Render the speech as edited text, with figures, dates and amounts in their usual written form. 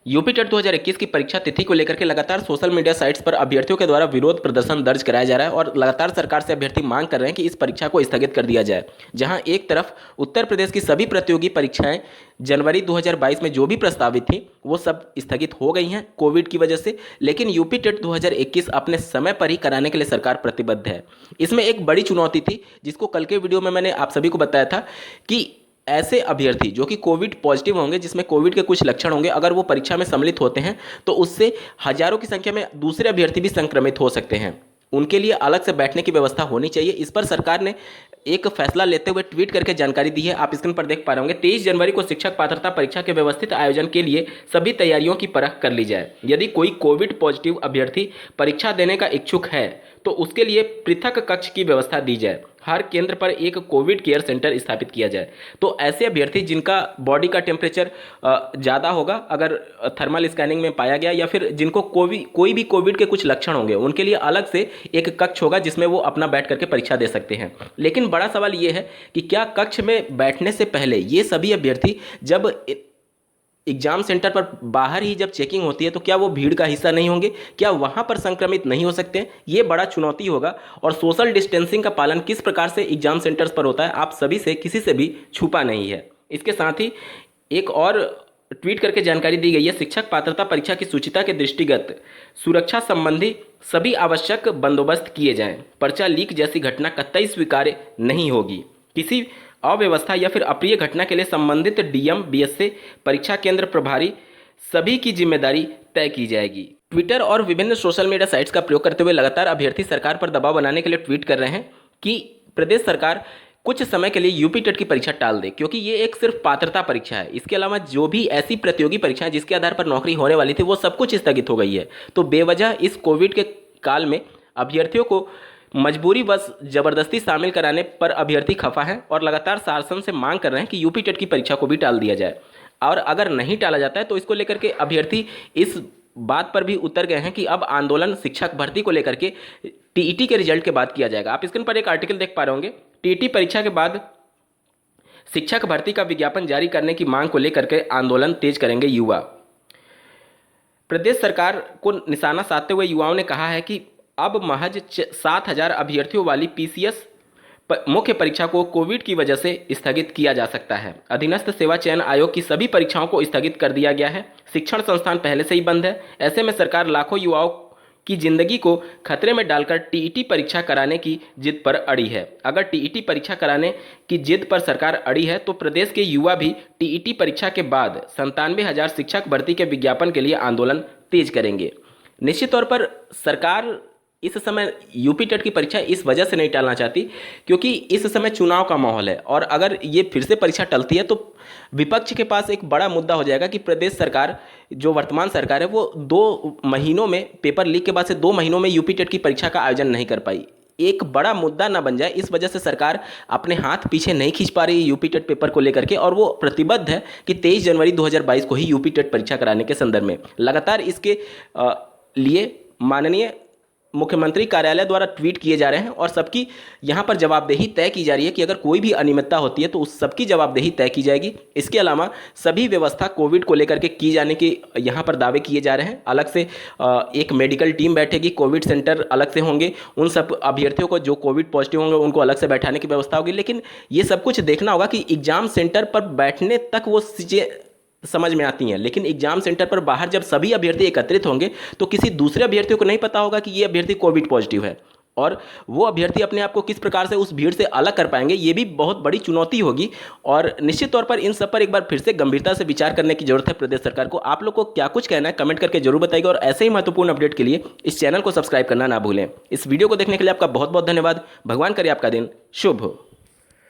UP TET 2021 की परीक्षा तिथि को लेकर के लगातार सोशल मीडिया साइट्स पर अभ्यर्थियों के द्वारा विरोध प्रदर्शन दर्ज कराया जा रहा है और लगातार सरकार से अभ्यर्थी मांग कर रहे हैं कि इस परीक्षा को स्थगित कर दिया जाए। जहां एक तरफ उत्तर प्रदेश की सभी प्रतियोगी परीक्षाएं जनवरी 2022 में जो भी प्रस्तावित थी वो सब स्थगित हो गई हैं कोविड की वजह से, लेकिन यूपी टेट 2021 अपने समय पर ही कराने के लिए सरकार प्रतिबद्ध है। इसमें एक बड़ी चुनौती थी जिसको कल के वीडियो में मैंने आप सभी को बताया था कि ऐसे अभ्यर्थी जो कि कोविड पॉजिटिव होंगे, जिसमें कोविड के कुछ लक्षण होंगे, अगर वो परीक्षा में सम्मिलित होते हैं तो उससे हजारों की संख्या में दूसरे अभ्यर्थी भी संक्रमित हो सकते हैं। उनके लिए अलग से बैठने की व्यवस्था होनी चाहिए। इस पर सरकार ने एक फैसला लेते हुए ट्वीट करके जानकारी दी है। आप स्क्रीन पर देख पा रहे होंगे, 23 जनवरी को शिक्षक पात्रता परीक्षा के व्यवस्थित आयोजन के लिए सभी तैयारियों की परख कर ली जाए। यदि कोई कोविड पॉजिटिव अभ्यर्थी परीक्षा देने का इच्छुक है तो उसके लिए पृथक कक्ष की व्यवस्था दी जाए। हर केंद्र पर एक कोविड केयर सेंटर स्थापित किया जाए। तो ऐसे अभ्यर्थी जिनका बॉडी का टेम्परेचर ज़्यादा होगा, अगर थर्मल स्कैनिंग में पाया गया, या फिर जिनको कोई भी कोविड के कुछ लक्षण होंगे, उनके लिए अलग से एक कक्ष होगा जिसमें वो अपना बैठ करके परीक्षा दे सकते हैं। लेकिन बड़ा सवाल ये है कि क्या कक्ष में बैठने से पहले ये सभी अभ्यर्थी जब एग्जाम सेंटर पर बाहर ही जब चेकिंग होती है तो क्या वो भीड़ का हिस्सा नहीं होंगे? क्या वहां पर संक्रमित नहीं हो सकते हैं? ये बड़ा चुनौती होगा। और सोशल डिस्टेंसिंग का पालन किस प्रकार से एग्जाम सेंटर्स पर होता है, आप सभी से किसी से भी छुपा नहीं है। इसके साथ ही एक और ट्वीट करके जानकारी दी गई है, शिक्षक पात्रता परीक्षा की शुचिता के दृष्टिगत सुरक्षा संबंधी सभी आवश्यक बंदोबस्त किए जाएं। पर्चा लीक जैसी घटना कतई स्वीकार्य नहीं होगी। किसी अव्यवस्था या फिर अप्रिय घटना के लिए संबंधित डीएम, बीएसए, परीक्षा केंद्र प्रभारी सभी की जिम्मेदारी तय की जाएगी। ट्विटर और विभिन्न सोशल मीडिया साइट्स का प्रयोग करते हुए लगातार अभ्यर्थी सरकार पर दबाव बनाने के लिए ट्वीट कर रहे हैं कि प्रदेश सरकार कुछ समय के लिए यूपी टेट की परीक्षा टाल दे, क्योंकि ये एक सिर्फ पात्रता परीक्षा है। इसके अलावा जो भी ऐसी प्रतियोगी परीक्षाएं जिसके आधार पर नौकरी होने वाली थी वो सब कुछ स्थगित हो गई है। तो बेवजह इस कोविड के काल में अभ्यर्थियों को मजबूरी बस जबरदस्ती शामिल कराने पर अभ्यर्थी खफा हैं और लगातार शासन से मांग कर रहे हैं कि यूपी टेट की परीक्षा को भी टाल दिया जाए। और अगर नहीं टाला जाता है तो इसको लेकर के अभ्यर्थी इस बात पर भी उतर गए हैं कि अब आंदोलन शिक्षक भर्ती को लेकर के टीईटी के रिजल्ट के बाद किया जाएगा। आप स्क्रीन पर एक आर्टिकल देख पा रहे होंगे, टीईटी परीक्षा के बाद शिक्षक भर्ती का विज्ञापन जारी करने की मांग को लेकर के आंदोलन तेज करेंगे युवा। प्रदेश सरकार को निशाना साधते हुए युवाओं ने कहा है कि अब महज 7,000 अभ्यर्थियों वाली पीसीएस मुख्य परीक्षा को कोविड की वजह से स्थगित किया जा सकता है। अधीनस्थ सेवा चयन आयोग की सभी परीक्षाओं को स्थगित कर दिया गया है। शिक्षण संस्थान पहले से ही बंद है। ऐसे में सरकार लाखों युवाओं की जिंदगी को खतरे में डालकर टीईटी परीक्षा कराने की जिद पर अड़ी है। अगर टीईटी परीक्षा कराने की जिद पर सरकार अड़ी है तो प्रदेश के युवा भी टीईटी परीक्षा के बाद 97,000 शिक्षक भर्ती के विज्ञापन के लिए आंदोलन तेज करेंगे। निश्चित तौर पर सरकार इस समय यूपी टेट की परीक्षा इस वजह से नहीं टालना चाहती क्योंकि इस समय चुनाव का माहौल है और अगर ये फिर से परीक्षा टलती है तो विपक्ष के पास एक बड़ा मुद्दा हो जाएगा कि प्रदेश सरकार, जो वर्तमान सरकार है, वो 2 महीनों में पेपर लीक के बाद से 2 महीनों में यूपी टेट की परीक्षा का आयोजन नहीं कर पाई। एक बड़ा मुद्दा ना बन जाए, इस वजह से सरकार अपने हाथ पीछे नहीं खींच पा रही है यूपी टेट पेपर को लेकर के, और वो प्रतिबद्ध है कि 23 जनवरी 2022 को ही यूपी टेट परीक्षा कराने के संदर्भ में लगातार इसके लिए माननीय मुख्यमंत्री कार्यालय द्वारा ट्वीट किए जा रहे हैं और सबकी यहाँ पर जवाबदेही तय की जा रही है कि अगर कोई भी अनियमितता होती है तो उस सबकी जवाबदेही तय की जाएगी। इसके अलावा सभी व्यवस्था कोविड को लेकर के की जाने के यहाँ पर दावे किए जा रहे हैं। अलग से एक मेडिकल टीम बैठेगी, कोविड सेंटर अलग से होंगे, उन सब अभ्यर्थियों को जो कोविड पॉजिटिव होंगे उनको अलग से बैठाने की व्यवस्था होगी। लेकिन ये सब कुछ देखना होगा कि एग्जाम सेंटर पर बैठने तक वो चीज़ें समझ में आती हैं, लेकिन एग्जाम सेंटर पर बाहर जब सभी अभ्यर्थी एकत्रित होंगे तो किसी दूसरे अभ्यर्थियों को नहीं पता होगा कि ये अभ्यर्थी कोविड पॉजिटिव है और वो अभ्यर्थी अपने आप को किस प्रकार से उस भीड़ से अलग कर पाएंगे, ये भी बहुत बड़ी चुनौती होगी। और निश्चित तौर पर इन सब पर एक बार फिर से गंभीरता से विचार करने की जरूरत है प्रदेश सरकार को। आप लोग को क्या कुछ कहना है कमेंट करके जरूर बताइएगा और ऐसे ही महत्वपूर्ण अपडेट के लिए इस चैनल को सब्सक्राइब करना ना भूलें। इस वीडियो को देखने के लिए आपका बहुत बहुत धन्यवाद। भगवान करे आपका दिन शुभ हो।